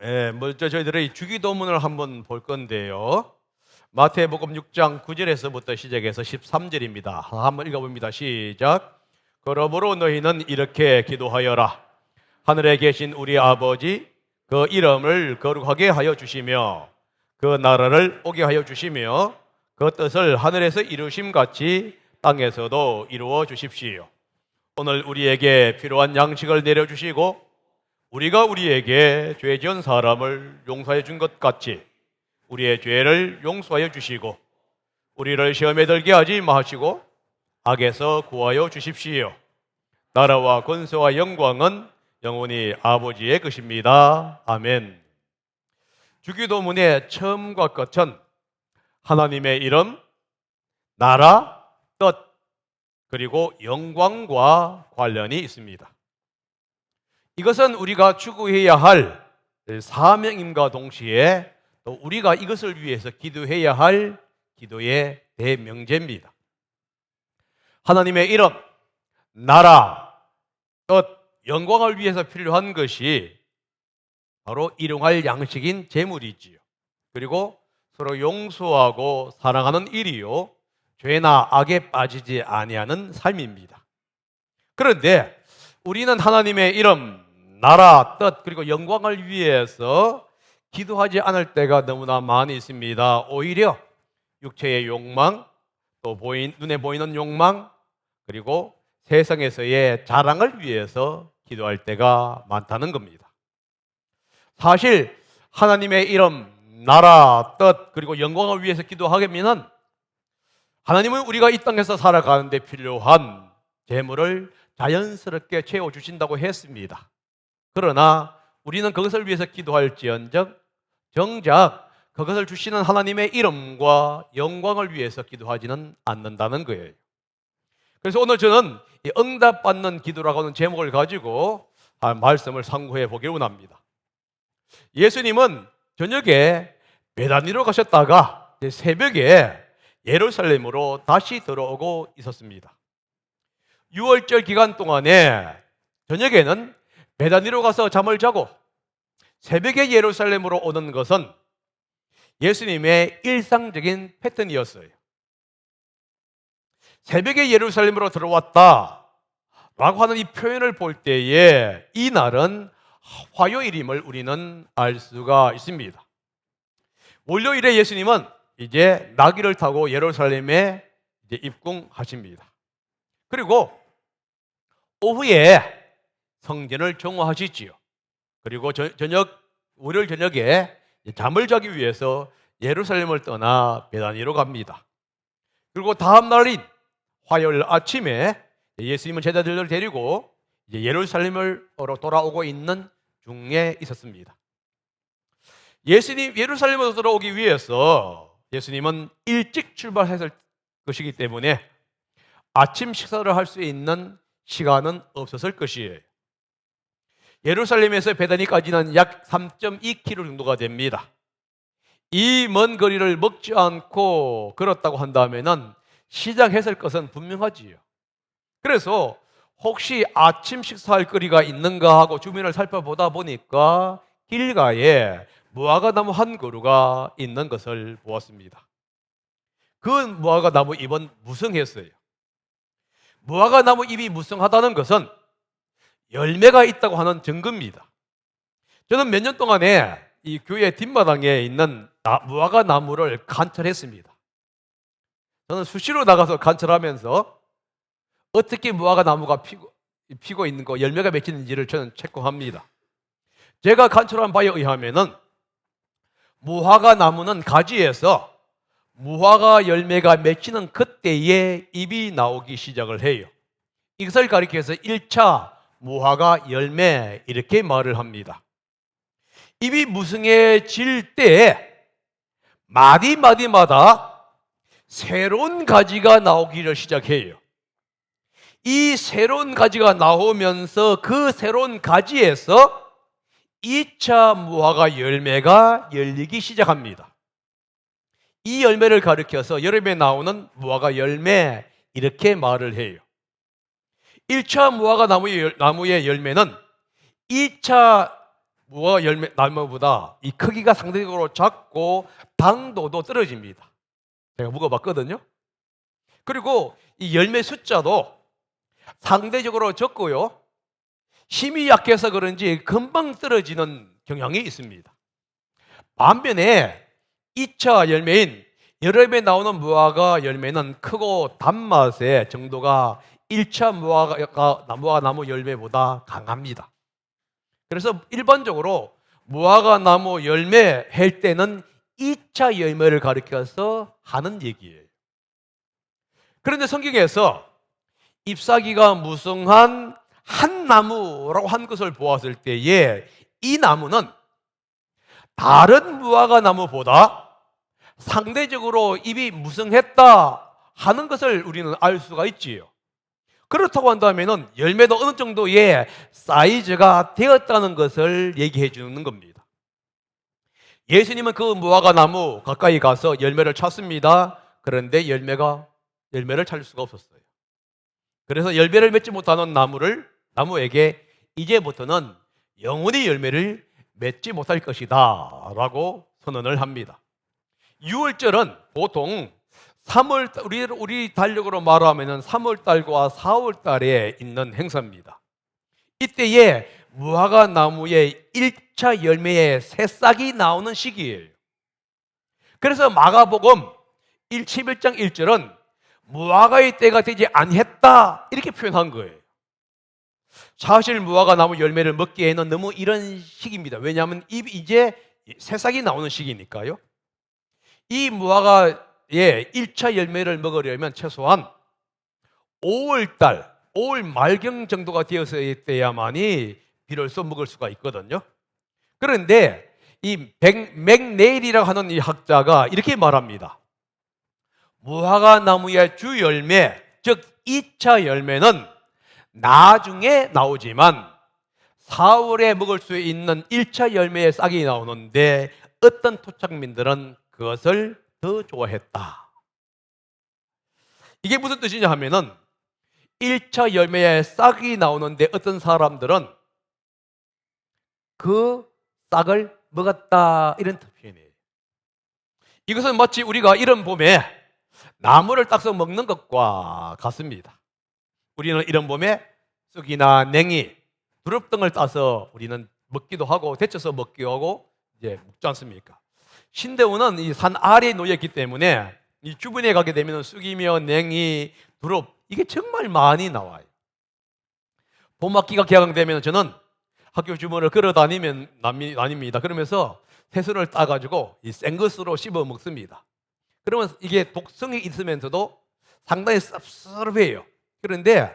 먼저 저희들의 주기도문을 한번 볼 건데요. 마태복음 6장 9절에서부터 시작해서 13절입니다. 한번 읽어봅니다. 시작. 그러므로 너희는 이렇게 기도하여라. 하늘에 계신 우리 아버지, 그 이름을 거룩하게 하여 주시며 그 나라를 오게 하여 주시며 그 뜻을 하늘에서 이루심 같이 땅에서도 이루어 주십시오. 오늘 우리에게 필요한 양식을 내려주시고 우리가 우리에게 죄 지은 사람을 용서해 준 것 같이 우리의 죄를 용서하여 주시고 우리를 시험에 들게 하지 마시고 악에서 구하여 주십시오. 나라와 권세와 영광은 영원히 아버지의 것입니다. 아멘. 주기도문의 처음과 끝은 하나님의 이름, 나라, 뜻, 그리고 영광과 관련이 있습니다. 이것은 우리가 추구해야 할 사명임과 동시에 또 우리가 이것을 위해서 기도해야 할 기도의 대명제입니다. 하나님의 이름, 나라, 뜻, 영광을 위해서 필요한 것이 바로 일용할 양식인 재물이지요. 그리고 서로 용서하고 사랑하는 일이요, 죄나 악에 빠지지 아니하는 삶입니다. 그런데 우리는 하나님의 이름, 나라, 뜻, 그리고 영광을 위해서 기도하지 않을 때가 너무나 많이 있습니다. 오히려 육체의 욕망, 또 눈에 보이는 욕망, 그리고 세상에서의 자랑을 위해서 기도할 때가 많다는 겁니다. 사실 하나님의 이름, 나라, 뜻, 그리고 영광을 위해서 기도하려면 하나님은 우리가 이 땅에서 살아가는데 필요한 재물을 자연스럽게 채워주신다고 했습니다. 그러나 우리는 그것을 위해서 기도할지언정 정작 그것을 주시는 하나님의 이름과 영광을 위해서 기도하지는 않는다는 거예요. 그래서 오늘 저는 이 응답받는 기도라고 하는 제목을 가지고 말씀을 상고해 보길 원합니다. 예수님은 저녁에 베다니로 가셨다가 새벽에 예루살렘으로 다시 들어오고 있었습니다. 6월절 기간 동안에 저녁에는 베다니로 가서 잠을 자고 새벽에 예루살렘으로 오는 것은 예수님의 일상적인 패턴이었어요. 새벽에 예루살렘으로 들어왔다 라고 하는 이 표현을 볼 때에 이 날은 화요일임을 우리는 알 수가 있습니다. 월요일에 예수님은 이제 나귀를 타고 예루살렘에 입궁하십니다. 그리고 오후에 성전을 정화하시지요. 그리고 월요일 저녁에 잠을 자기 위해서 예루살렘을 떠나 베다니로 갑니다. 그리고 다음 날인 화요일 아침에 예수님은 제자들을 데리고 이제 예루살렘으로 돌아오고 있는 중에 있었습니다. 예수님 예루살렘으로 들어오기 위해서 예수님은 일찍 출발했을 것이기 때문에 아침 식사를 할 수 있는 시간은 없었을 것이에요. 예루살렘에서 베다니까지는 약 3.2km 정도가 됩니다. 이 먼 거리를 먹지 않고 걸었다고 한다면은 시작했을 것은 분명하지요. 그래서 혹시 아침 식사할 거리가 있는가 하고 주변을 살펴보다 보니까 길가에 무화과나무 한 그루가 있는 것을 보았습니다. 그 무화과나무 잎은 무성했어요. 무화과나무 잎이 무성하다는 것은 열매가 있다고 하는 증거입니다. 저는 몇 년 동안에 이 교회 뒷마당에 있는 무화과나무를 관찰했습니다. 저는 수시로 나가서 관찰하면서 어떻게 무화과나무가 피고 있는 거, 열매가 맺히는지를 저는 체크합니다. 제가 관찰한 바에 의하면은 무화과나무는 가지에서 무화과 열매가 맺히는 그때에 잎이 나오기 시작을 해요. 이것을 가리켜서 1차 무화과 열매 이렇게 말을 합니다. 잎이 무성해질 때 마디마디마다 새로운 가지가 나오기를 시작해요. 이 새로운 가지가 나오면서 그 새로운 가지에서 2차 무화과 열매가 열리기 시작합니다. 이 열매를 가리켜서 여름에 나오는 무화과 열매 이렇게 말을 해요. 1차 무화과 나무의 열매는 2차 무화과 열매 나무보다 이 크기가 상대적으로 작고 당도도 떨어집니다. 제가 먹어봤거든요. 그리고 이 열매 숫자도 상대적으로 적고요. 힘이 약해서 그런지 금방 떨어지는 경향이 있습니다. 반면에 2차 열매인 여름에 나오는 무화과 열매는 크고 단맛의 정도가 1차 무화과 나무 열매보다 강합니다. 그래서 일반적으로 무화과 나무 열매 할 때는 2차 열매를 가리켜서 하는 얘기예요. 그런데 성경에서 잎사귀가 무성한 한 나무라고 한 것을 보았을 때에 이 나무는 다른 무화과 나무보다 상대적으로 잎이 무성했다 하는 것을 우리는 알 수가 있지요. 그렇다고 한다면 열매도 어느 정도의 사이즈가 되었다는 것을 얘기해 주는 겁니다. 예수님은 그 무화과 나무 가까이 가서 열매를 찾습니다. 그런데 열매를 찾을 수가 없었어요. 그래서 열매를 맺지 못하는 나무에게 이제부터는 영원히 열매를 맺지 못할 것이다 라고 선언을 합니다. 6월절은 보통 3월, 우리 달력으로 말하면 3월달과 4월달에 있는 행사입니다. 이때에 무화과 나무의 1차 열매의 새싹이 나오는 시기예요. 그래서 마가복음 11장 1절은 무화과의 때가 되지 아니했다 이렇게 표현한 거예요. 사실 무화과 나무 열매를 먹기에는 너무 이런 시기입니다. 왜냐하면 이제 새싹이 나오는 시기니까요. 이 무화과의 1차 열매를 먹으려면 최소한 5월 말경 정도가 되었을 때야만이 비로소 먹을 수가 있거든요. 그런데 이 맥네일이라고 하는 이 학자가 이렇게 말합니다. 무화과 나무의 주 열매, 즉 2차 열매는 나중에 나오지만 4월에 먹을 수 있는 1차 열매의 싹이 나오는데 어떤 토착민들은 그것을 더 좋아했다. 이게 무슨 뜻이냐 하면은 1차 열매의 싹이 나오는데 어떤 사람들은 그 싹을 먹었다 이런 표현이에요. 이것은 마치 우리가 이런 봄에 나무를 따서 먹는 것과 같습니다. 우리는 이런 봄에 쑥이나 냉이, 두릅 등을 따서 우리는 먹기도 하고 데쳐서 먹기도 하고 이제 먹지 않습니까? 신대원은 이 산 아래에 놓여 있기 때문에 이 주변에 가게 되면 쑥이며 냉이, 두릅 이게 정말 많이 나와요. 봄학기가 개강되면 저는 학교 주변을 걸어 다닙니다. 그러면서 새순을 따가지고 이 생것으로 씹어 먹습니다. 그러면 이게 독성이 있으면서도 상당히 쌉싸름해요. 그런데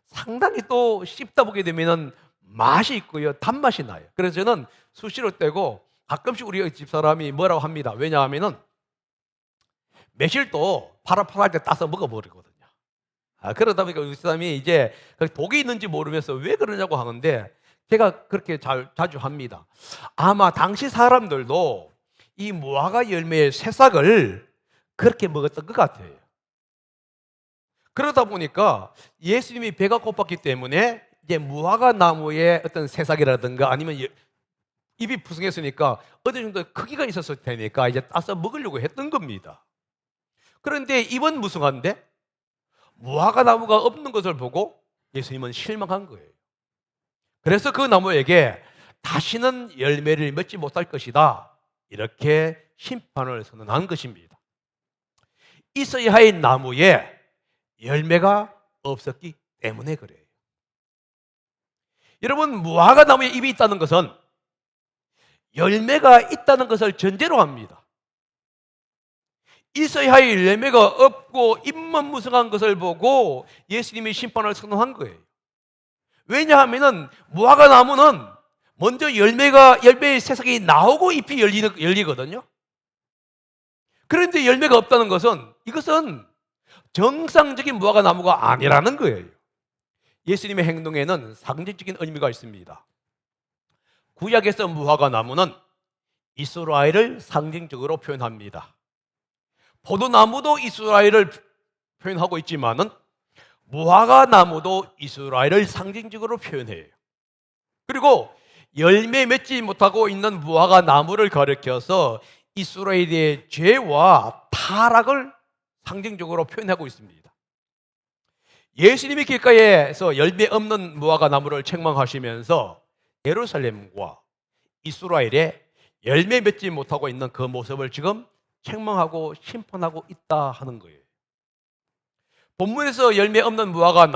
상당히 또 씹다 보게 되면 맛이 있고요, 단맛이 나요. 그래서 저는 수시로 떼고 가끔씩 우리 집사람이 뭐라고 합니다. 왜냐하면 매실도 파릇파릇할 때 따서 먹어버리거든요. 그러다 보니까 우리 집사람이 이제 독이 있는지 모르면서 왜 그러냐고 하는데 제가 그렇게 자주 합니다. 아마 당시 사람들도 이 무화과 열매의 새싹을 그렇게 먹었던 것 같아요. 그러다 보니까 예수님이 배가 고팠기 때문에 이제 무화과 나무의 어떤 새싹이라든가 아니면 입이 부성했으니까 어느 정도 크기가 있었을 테니까 이제 따서 먹으려고 했던 겁니다. 그런데 입은 무성한데 무화과 나무가 없는 것을 보고 예수님은 실망한 거예요. 그래서 그 나무에게 다시는 열매를 맺지 못할 것이다 이렇게 심판을 선언한 것입니다. 있어야 할 나무에 열매가 없었기 때문에 그래요. 여러분, 무화과 나무에 잎이 있다는 것은 열매가 있다는 것을 전제로 합니다. 있어야 할 열매가 없고 잎만 무성한 것을 보고 예수님이 심판을 선언한 거예요. 왜냐하면 무화과 나무는 먼저 열매의 새싹이 나오고 잎이 열리거든요. 그런데 열매가 없다는 것은 이것은 정상적인 무화과 나무가 아니라는 거예요. 예수님의 행동에는 상징적인 의미가 있습니다. 구약에서 무화과 나무는 이스라엘을 상징적으로 표현합니다. 포도나무도 이스라엘을 표현하고 있지만은 무화과 나무도 이스라엘을 상징적으로 표현해요. 그리고 열매 맺지 못하고 있는 무화과 나무를 가리켜서 이스라엘의 죄와 타락을 상징적으로 표현하고 있습니다. 예수님이 길가에서 열매 없는 무화과 나무를 책망하시면서 예루살렘과 이스라엘의 열매 맺지 못하고 있는 그 모습을 지금 책망하고 심판하고 있다 하는 거예요. 본문에서 열매 없는 무화과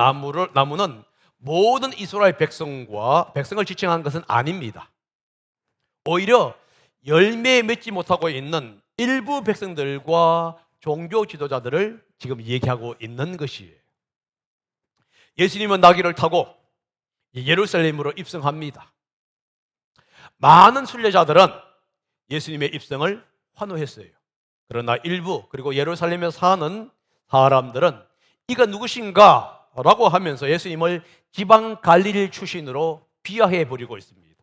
나무는 모든 이스라엘 백성을 지칭하는 것은 아닙니다. 오히려 열매 맺지 못하고 있는 일부 백성들과 종교 지도자들을 지금 얘기하고 있는 것이에요. 예수님은 나귀를 타고 예루살렘으로 입성합니다. 많은 순례자들은 예수님의 입성을 환호했어요. 그러나 일부, 그리고 예루살렘에 사는 사람들은 이가 누구신가? 라고 하면서 예수님을 지방 갈릴리 출신으로 비하해 버리고 있습니다.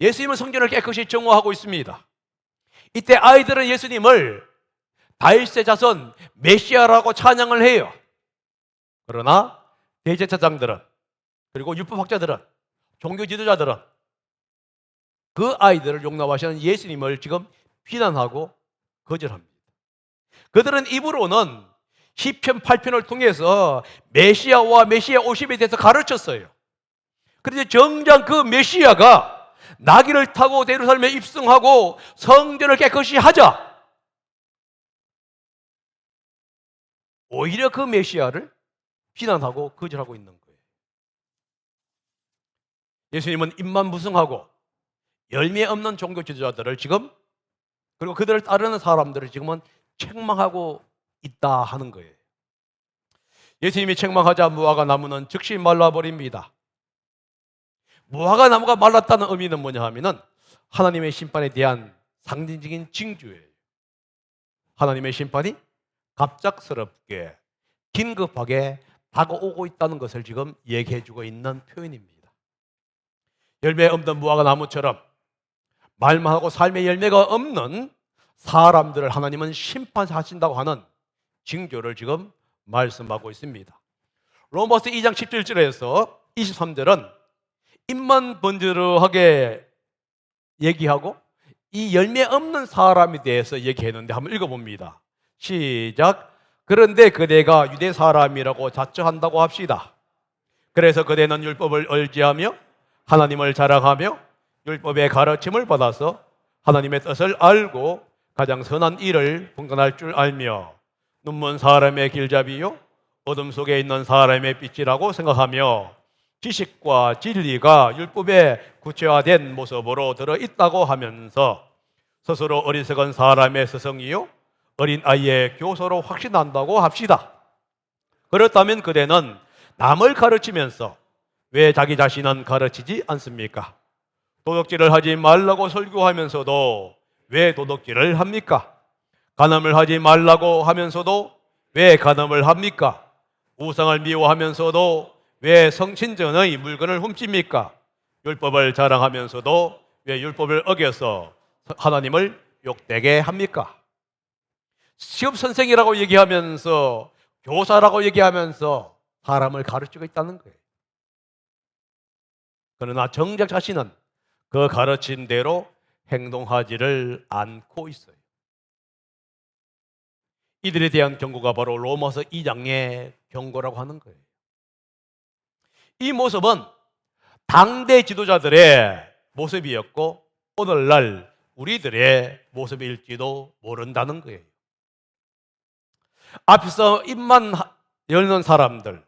예수님은 성전을 깨끗이 정화하고 있습니다. 이때 아이들은 예수님을 다윗의 자손 메시아라고 찬양을 해요. 그러나 대제사장들은, 그리고 율법학자들은, 종교 지도자들은 그 아이들을 용납하시는 예수님을 지금 비난하고 거절합니다. 그들은 입으로는 시편 8편을 통해서 메시아와 메시아 오심에 대해서 가르쳤어요. 그런데 정작 그 메시아가 나귀를 타고 예루살렘에 입성하고 성전을 깨끗이 하자, 오히려 그 메시아를 비난하고 거절하고 있는 거예요. 예수님은 입만 무성하고 열매 없는 종교 지도자들을 지금, 그리고 그들을 따르는 사람들을 지금은 책망하고 있다 하는 거예요. 예수님이 책망하자 무화과 나무는 즉시 말라버립니다. 무화과 나무가 말랐다는 의미는 뭐냐 하면은 하나님의 심판에 대한 상징적인 징조예요. 하나님의 심판이 갑작스럽게 긴급하게 다가오고 있다는 것을 지금 얘기해주고 있는 표현입니다. 열매 없는 무화과 나무처럼 말만 하고 삶의 열매가 없는 사람들을 하나님은 심판하신다고 하는 징조를 지금 말씀하고 있습니다. 로마서 2장 17절에서 23절은 입만 번지르하게 얘기하고 이 열매 없는 사람에 대해서 얘기했는데 한번 읽어봅니다. 시작. 그런데 그대가 유대 사람이라고 자처한다고 합시다. 그래서 그대는 율법을 의지하며 하나님을 자랑하며 율법의 가르침을 받아서 하나님의 뜻을 알고 가장 선한 일을 분간할 줄 알며 눈먼 사람의 길잡이요 어둠 속에 있는 사람의 빛이라고 생각하며 지식과 진리가 율법에 구체화된 모습으로 들어있다고 하면서 스스로 어리석은 사람의 스승이요 어린 아이의 교사로 확신한다고 합시다. 그렇다면 그대는 남을 가르치면서 왜 자기 자신은 가르치지 않습니까? 도둑질을 하지 말라고 설교하면서도 왜 도둑질을 합니까? 간음을 하지 말라고 하면서도 왜 간음을 합니까? 우상을 미워하면서도 왜 성신전의 물건을 훔칩니까? 율법을 자랑하면서도 왜 율법을 어겨서 하나님을 욕되게 합니까? 시험 선생이라고 얘기하면서 교사라고 얘기하면서 사람을 가르치고 있다는 거예요. 그러나 정작 자신은 그 가르침대로 행동하지를 않고 있어요. 이들에 대한 경고가 바로 로마서 2장의 경고라고 하는 거예요. 이 모습은 당대 지도자들의 모습이었고 오늘날 우리들의 모습일지도 모른다는 거예요. 앞에서 입만 열는 사람들,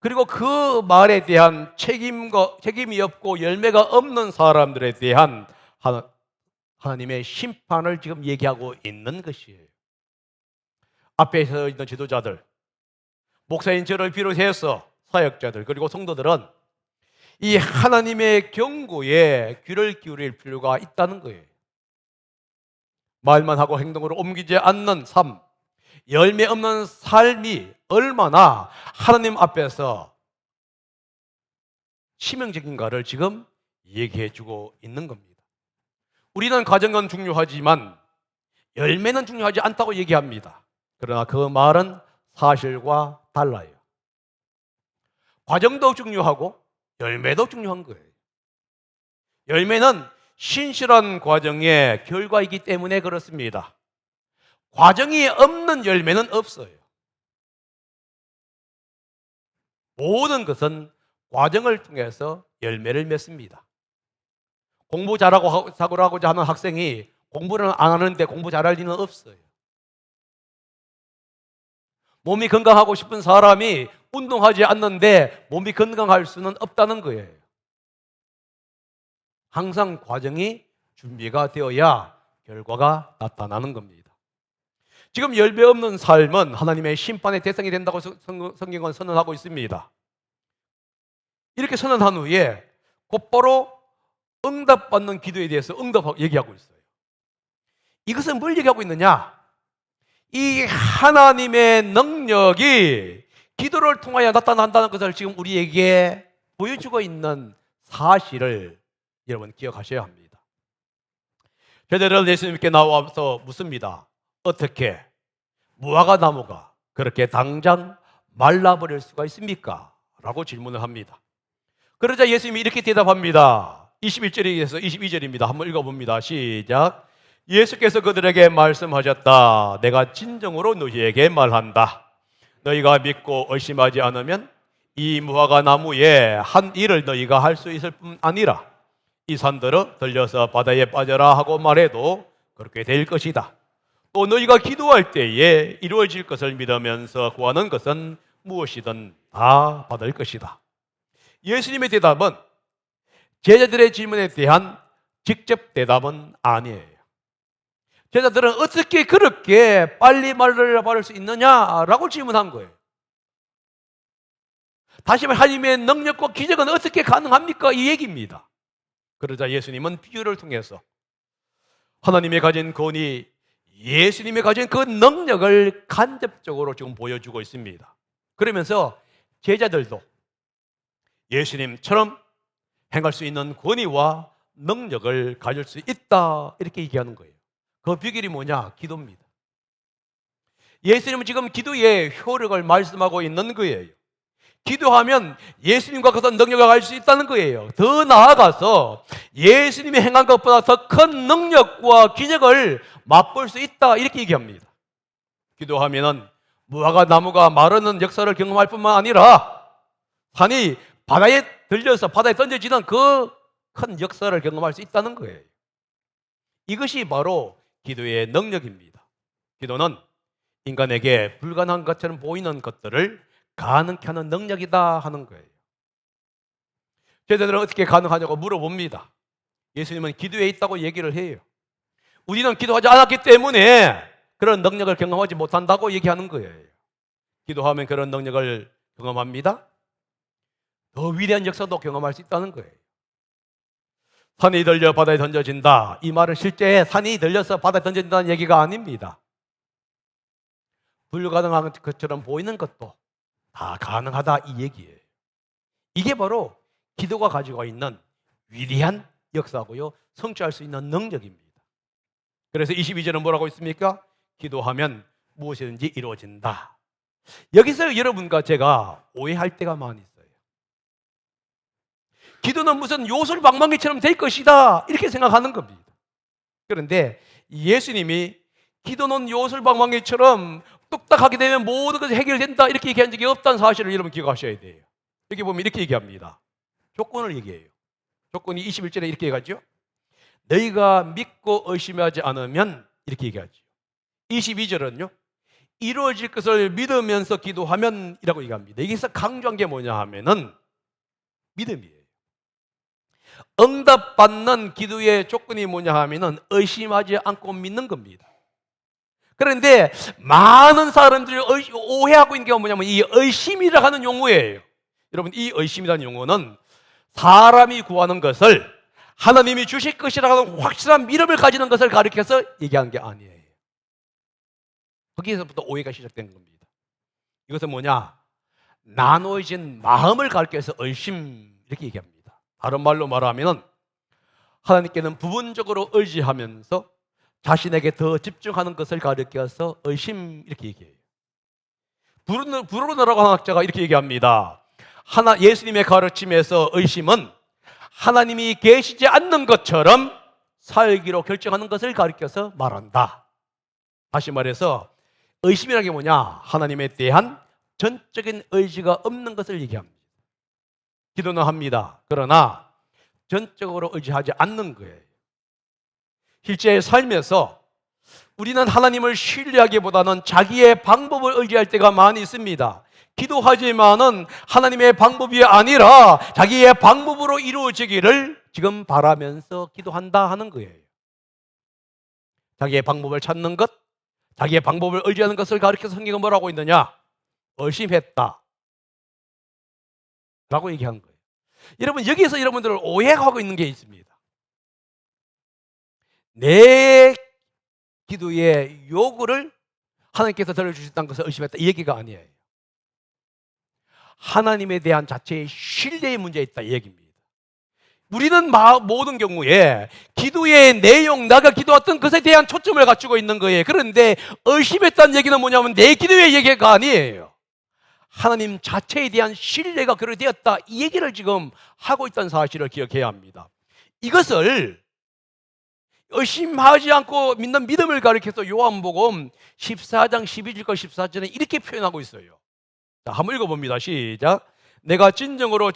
그리고 그 말에 대한 책임이 없고 열매가 없는 사람들에 대한 하나님의 심판을 지금 얘기하고 있는 것이에요. 앞에 서 있는 지도자들, 목사인 저를 비롯해서 사역자들, 그리고 성도들은 이 하나님의 경고에 귀를 기울일 필요가 있다는 거예요. 말만 하고 행동으로 옮기지 않는 삶, 열매 없는 삶이 얼마나 하나님 앞에서 치명적인가를 지금 얘기해 주고 있는 겁니다. 우리는 가정은 중요하지만 열매는 중요하지 않다고 얘기합니다. 그러나 그 말은 사실과 달라요. 과정도 중요하고 열매도 중요한 거예요. 열매는 신실한 과정의 결과이기 때문에 그렇습니다. 과정이 없는 열매는 없어요. 모든 것은 과정을 통해서 열매를 맺습니다. 공부 잘하고 사고하고자 하는 학생이 공부를 안 하는데 공부 잘할 리는 없어요. 몸이 건강하고 싶은 사람이 운동하지 않는데 몸이 건강할 수는 없다는 거예요. 항상 과정이 준비가 되어야 결과가 나타나는 겁니다. 지금 열매 없는 삶은 하나님의 심판의 대상이 된다고 성경은 선언하고 있습니다. 이렇게 선언한 후에 곧바로 응답받는 기도에 대해서 얘기하고 있어요. 이것은 뭘 얘기하고 있느냐? 이 하나님의 능력이 기도를 통하여 나타난다는 것을 지금 우리에게 보여주고 있는 사실을 여러분 기억하셔야 합니다. 제자들은 예수님께 나와서 묻습니다. 어떻게 무화과 나무가 그렇게 당장 말라버릴 수가 있습니까? 라고 질문을 합니다. 그러자 예수님이 이렇게 대답합니다. 21절에서 22절입니다. 한번 읽어봅니다. 시작. 예수께서 그들에게 말씀하셨다. 내가 진정으로 너희에게 말한다. 너희가 믿고 의심하지 않으면 이 무화과 나무에 한 일을 너희가 할 수 있을 뿐 아니라 이 산들어 들려서 바다에 빠져라 하고 말해도 그렇게 될 것이다. 또 너희가 기도할 때에 이루어질 것을 믿으면서 구하는 것은 무엇이든 다 받을 것이다. 예수님의 대답은 제자들의 질문에 대한 직접 대답은 아니에요. 제자들은 어떻게 그렇게 빨리 말을 받을 수 있느냐라고 질문한 거예요. 다시 말해 하나님의 능력과 기적은 어떻게 가능합니까? 이 얘기입니다. 그러자 예수님은 비유를 통해서 하나님의 가진 권위, 예수님의 가진 그 능력을 간접적으로 지금 보여주고 있습니다. 그러면서 제자들도 예수님처럼 행할 수 있는 권위와 능력을 가질 수 있다 이렇게 얘기하는 거예요. 그 비결이 뭐냐? 기도입니다. 예수님은 지금 기도의 효력을 말씀하고 있는 거예요. 기도하면 예수님과 같은 능력을 갈 수 있다는 거예요. 더 나아가서 예수님이 행한 것보다 더 큰 능력과 기적을 맛볼 수 있다 이렇게 얘기합니다. 기도하면 무화과 나무가 마르는 역사를 경험할 뿐만 아니라 산이 바다에 들려서 바다에 던져지는 그 큰 역사를 경험할 수 있다는 거예요. 이것이 바로 기도의 능력입니다. 기도는 인간에게 불가능한 것처럼 보이는 것들을 가능케 하는 능력이다 하는 거예요. 제자들은 어떻게 가능하냐고 물어봅니다. 예수님은 기도에 있다고 얘기를 해요. 우리는 기도하지 않았기 때문에 그런 능력을 경험하지 못한다고 얘기하는 거예요. 기도하면 그런 능력을 경험합니다. 더 위대한 역사도 경험할 수 있다는 거예요. 산이 들려 바다에 던져진다. 이 말은 실제 산이 들려서 바다에 던져진다는 얘기가 아닙니다. 불가능한 것처럼 보이는 것도 다 가능하다 이 얘기예요. 이게 바로 기도가 가지고 있는 위대한 역사고요. 성취할 수 있는 능력입니다. 그래서 22절은 뭐라고 있습니까? 기도하면 무엇이든지 이루어진다. 여기서 여러분과 제가 오해할 때가 많이 있어요. 기도는 무슨 요술방망이처럼 될 것이다 이렇게 생각하는 겁니다. 그런데 예수님이 기도는 요술방망이처럼 뚝딱 하게 되면 모든 것이 해결된다 이렇게 얘기한 적이 없다는 사실을 여러분 기억하셔야 돼요. 여기 보면 이렇게 얘기합니다. 조건을 얘기해요. 조건이 21절에 이렇게 얘기하죠. 너희가 믿고 의심하지 않으면 이렇게 얘기하죠. 22절은요. 이루어질 것을 믿으면서 기도하면 이라고 얘기합니다. 여기서 강조한 게 뭐냐 하면은 믿음이에요. 응답받는 기도의 조건이 뭐냐 하면은 의심하지 않고 믿는 겁니다. 그런데 많은 사람들이 오해하고 있는 게 뭐냐면 이 의심이라 하는 용어예요. 여러분 이 의심이라는 용어는 사람이 구하는 것을 하나님이 주실 것이라는 확실한 믿음을 가지는 것을 가리켜서 얘기한 게 아니에요. 거기에서부터 오해가 시작된 겁니다. 이것은 뭐냐? 나누어진 마음을 가리켜서 의심 이렇게 얘기합니다. 다른 말로 말하면 하나님께는 부분적으로 의지하면서 자신에게 더 집중하는 것을 가리켜서 의심 이렇게 얘기해요. 브루너라고 하는 학자가 이렇게 얘기합니다. 예수님의 가르침에서 의심은 하나님이 계시지 않는 것처럼 살기로 결정하는 것을 가리켜서 말한다. 다시 말해서 의심이라는 게 뭐냐? 하나님에 대한 전적인 의지가 없는 것을 얘기합니다. 기도는 합니다. 그러나 전적으로 의지하지 않는 거예요. 실제 삶에서 우리는 하나님을 신뢰하기보다는 자기의 방법을 의지할 때가 많이 있습니다. 기도하지만은 하나님의 방법이 아니라 자기의 방법으로 이루어지기를 지금 바라면서 기도한다 하는 거예요. 자기의 방법을 찾는 것, 자기의 방법을 의지하는 것을 가리켜서 성경은 뭐라고 있느냐? 의심했다 라고 얘기하는 거예요. 여러분, 여기서 여러분들을 오해하고 있는 게 있습니다. 내 기도의 요구를 하나님께서 들어주셨다는 것을 의심했다, 이 얘기가 아니에요. 하나님에 대한 자체의 신뢰의 문제에 있다, 이 얘기입니다. 우리는 모든 경우에 기도의 내용, 내가 기도했던 것에 대한 초점을 갖추고 있는 거예요. 그런데 의심했다는 얘기는 뭐냐면 내 기도의 얘기가 아니에요. 하나님 자체에 대한 신뢰가 그렇게 되었다, 이 얘기를 지금 하고 있다는 사실을 기억해야 합니다. 이것을 의심하지 않고 믿는 믿음을 가리켜서 요한복음 14장 12절과 14절에 이렇게 표현하고 있어요. 자, 한번 읽어봅니다. 시작. 내가 진정으로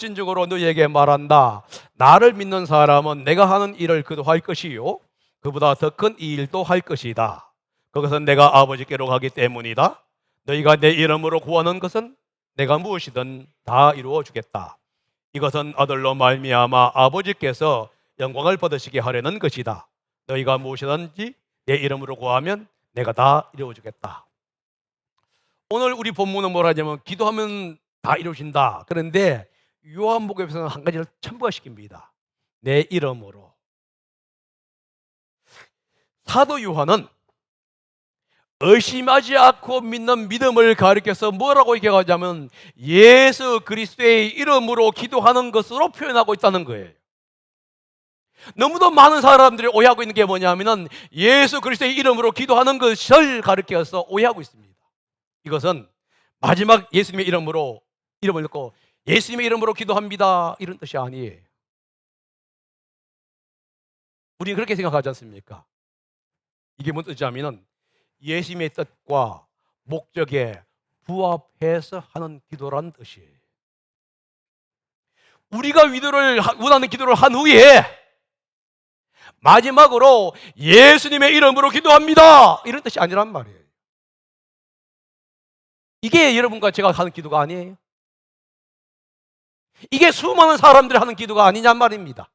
너희에게 말한다. 나를 믿는 사람은 내가 하는 일을 그도 할 것이요 그보다 더 큰 이 일도 할 것이다. 그것은 내가 아버지께로 가기 때문이다. 너희가 내 이름으로 구하는 것은 내가 무엇이든 다 이루어 주겠다. 이것은 아들로 말미암아 아버지께서 영광을 받으시게 하려는 것이다. 너희가 무엇이든지 내 이름으로 구하면 내가 다 이루어 주겠다. 오늘 우리 본문은 뭐라 하냐면 기도하면 다 이루어진다. 그런데 요한복음에서는 한 가지를 첨부시킵니다. 내 이름으로. 사도 요한은 의심하지 않고 믿는 믿음을 가리켜서 뭐라고 얘기하냐면 예수 그리스도의 이름으로 기도하는 것으로 표현하고 있다는 거예요. 너무도 많은 사람들이 오해하고 있는 게 뭐냐면 예수 그리스도의 이름으로 기도하는 것을 가리켜서 오해하고 있습니다. 이것은 마지막 예수님의 이름으로 이름을 넣고 예수님의 이름으로 기도합니다, 이런 뜻이 아니에요. 우리는 그렇게 생각하지 않습니까? 이게 뭔 뜻이냐면 예수님의 뜻과 목적에 부합해서 하는 기도라는 뜻이에요. 우리가 원하는 기도를 한 후에 마지막으로 예수님의 이름으로 기도합니다, 이런 뜻이 아니란 말이에요. 이게 여러분과 제가 하는 기도가 아니에요. 이게 수많은 사람들이 하는 기도가 아니냔 말입니다.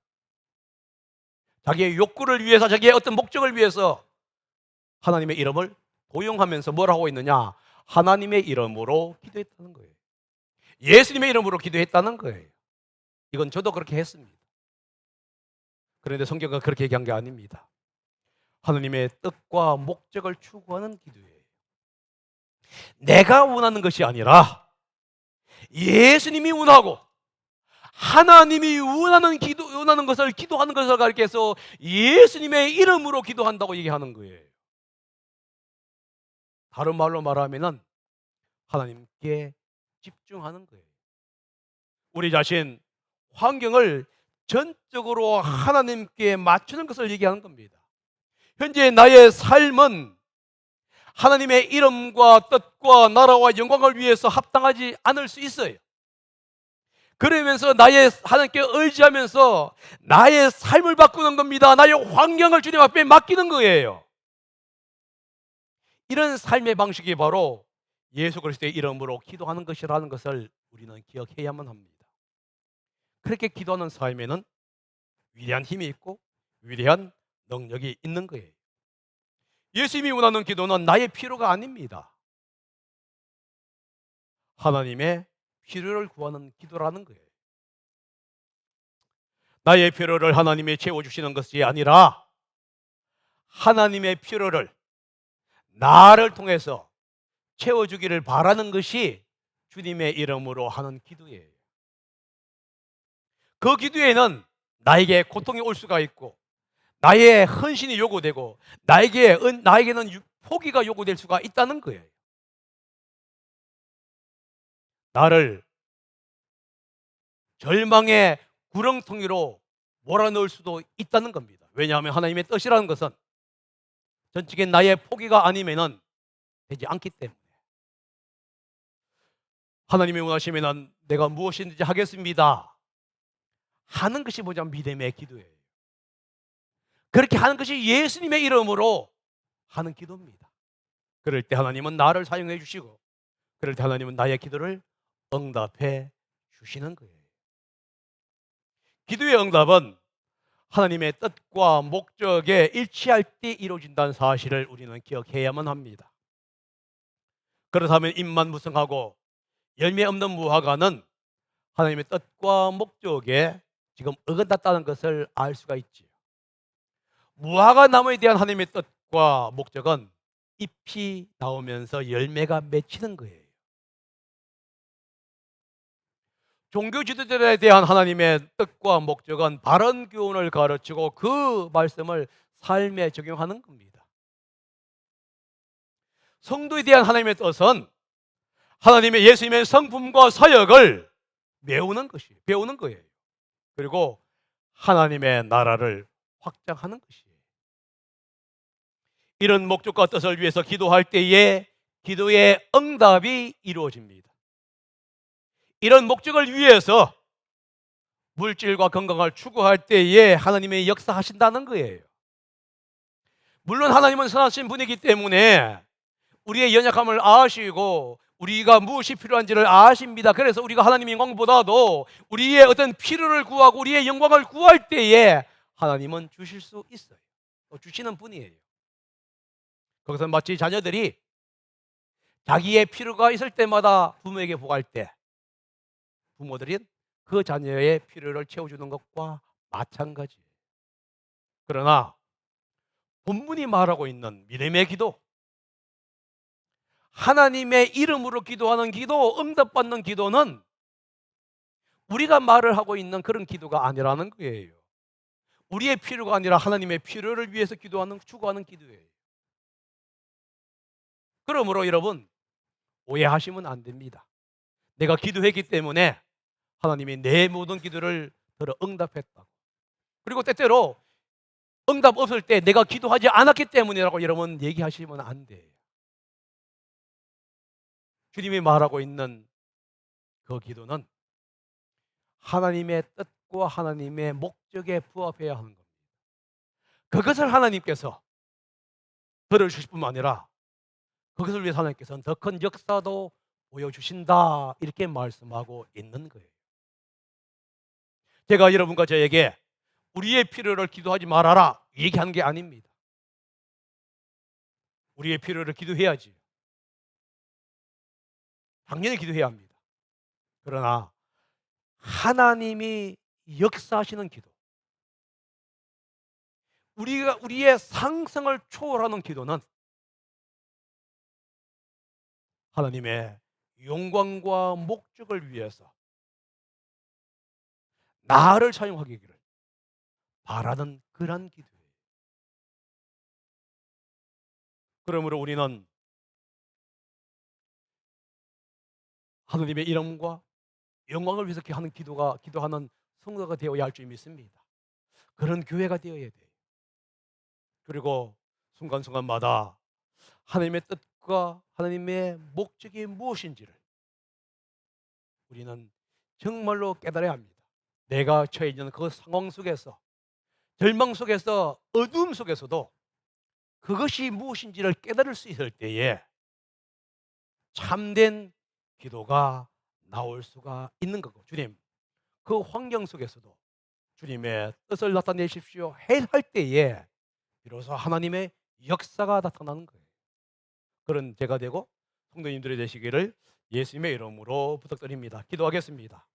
자기의 욕구를 위해서, 자기의 어떤 목적을 위해서 하나님의 이름을 도용하면서 뭘 하고 있느냐? 하나님의 이름으로 기도했다는 거예요. 예수님의 이름으로 기도했다는 거예요. 이건 저도 그렇게 했습니다. 그런데 성경은 그렇게 얘기한 게 아닙니다. 하나님의 뜻과 목적을 추구하는 기도예요. 내가 원하는 것이 아니라 예수님이 원하고 하나님이 원하는 것을 기도하는 것을 가리켜서 예수님의 이름으로 기도한다고 얘기하는 거예요. 다른 말로 말하면은 하나님께 집중하는 거예요. 우리 자신 환경을 전적으로 하나님께 맞추는 것을 얘기하는 겁니다. 현재 나의 삶은 하나님의 이름과 뜻과 나라와 영광을 위해서 합당하지 않을 수 있어요. 그러면서 하나님께 의지하면서 나의 삶을 바꾸는 겁니다. 나의 환경을 주님 앞에 맡기는 거예요. 이런 삶의 방식이 바로 예수 그리스도의 이름으로 기도하는 것이라는 것을 우리는 기억해야만 합니다. 그렇게 기도하는 삶에는 위대한 힘이 있고 위대한 능력이 있는 거예요. 예수님이 원하는 기도는 나의 필요가 아닙니다. 하나님의 필요를 구하는 기도라는 거예요. 나의 필요를 하나님이 채워주시는 것이 아니라 하나님의 필요를 나를 통해서 채워주기를 바라는 것이 주님의 이름으로 하는 기도예요. 그 기도에는 나에게 고통이 올 수가 있고 나의 헌신이 요구되고 나에게는 포기가 요구될 수가 있다는 거예요. 나를 절망의 구렁텅이로 몰아넣을 수도 있다는 겁니다. 왜냐하면 하나님의 뜻이라는 것은 전적인 나의 포기가 아니면은 되지 않기 때문에. 하나님이 원하시면 내가 무엇이든지 하겠습니다 하는 것이 뭐냐면 믿음의 기도예요. 그렇게 하는 것이 예수님의 이름으로 하는 기도입니다. 그럴 때 하나님은 나를 사용해 주시고, 그럴 때 하나님은 나의 기도를 응답해 주시는 거예요. 기도의 응답은 하나님의 뜻과 목적에 일치할 때 이루어진다는 사실을 우리는 기억해야만 합니다. 그렇다면 임만무성하고 열매 없는 무화과는 하나님의 뜻과 목적에 지금 어긋났다는 것을 알 수가 있지요. 무화과 나무에 대한 하나님의 뜻과 목적은 잎이 나오면서 열매가 맺히는 거예요. 종교 지도자들에 대한 하나님의 뜻과 목적은 바른 교훈을 가르치고 그 말씀을 삶에 적용하는 겁니다. 성도에 대한 하나님의 뜻은 하나님의 예수님의 성품과 사역을 배우는 거예요. 그리고 하나님의 나라를 확장하는 것이에요. 이런 목적과 뜻을 위해서 기도할 때에 기도의 응답이 이루어집니다. 이런 목적을 위해서 물질과 건강을 추구할 때에 하나님의 역사하신다는 거예요. 물론 하나님은 선하신 분이기 때문에 우리의 연약함을 아시고 우리가 무엇이 필요한지를 아십니다. 그래서 우리가 하나님의 영광보다도 우리의 어떤 필요를 구하고 우리의 영광을 구할 때에 하나님은 주실 수 있어요. 주시는 분이에요. 거기서 마치 자녀들이 자기의 필요가 있을 때마다 부모에게 구할 때 부모들이 그 자녀의 필요를 채워주는 것과 마찬가지예요. 그러나 본문이 말하고 있는 믿음의 기도, 하나님의 이름으로 기도하는 기도, 응답받는 기도는 우리가 말을 하고 있는 그런 기도가 아니라는 거예요. 우리의 필요가 아니라 하나님의 필요를 위해서 추구하는 기도예요. 그러므로 여러분, 오해하시면 안 됩니다. 내가 기도했기 때문에 하나님이 내 모든 기도를 들어 응답했다고. 그리고 때때로 응답 없을 때 내가 기도하지 않았기 때문이라고 여러분 얘기하시면 안 돼요. 주님이 말하고 있는 그 기도는 하나님의 뜻과 하나님의 목적에 부합해야 하는 겁니다. 그것을 하나님께서 들어주실 뿐만 아니라 그것을 위해서 하나님께서는 더 큰 역사도 보여주신다, 이렇게 말씀하고 있는 거예요. 제가 여러분과 저에게 우리의 필요를 기도하지 말아라 얘기하는 게 아닙니다. 우리의 필요를 기도해야지. 당연히 기도해야 합니다. 그러나 하나님이 역사하시는 기도, 우리의 상상을 초월하는 기도는 하나님의 영광과 목적을 위해서 나를 사용하기를 바라는 그런 기도예요. 그러므로 우리는 하나님의 이름과 영광을 위해서 기도하는 성도가 되어야 할 줄 믿습니다. 그런 교회가 되어야 돼요. 그리고 순간순간마다 하나님의 뜻과 하나님의 목적이 무엇인지를 우리는 정말로 깨달아야 합니다. 내가 처해 있는 그 상황 속에서, 절망 속에서, 어두움 속에서도 그것이 무엇인지를 깨달을 수 있을 때에 참된 기도가 나올 수가 있는 거고, 주님, 그 환경 속에서도 주님의 뜻을 나타내십시오 할 때에 비로소 하나님의 역사가 나타나는 거예요. 그런 제가 되고 성도님들이 되시기를 예수님의 이름으로 부탁드립니다. 기도하겠습니다.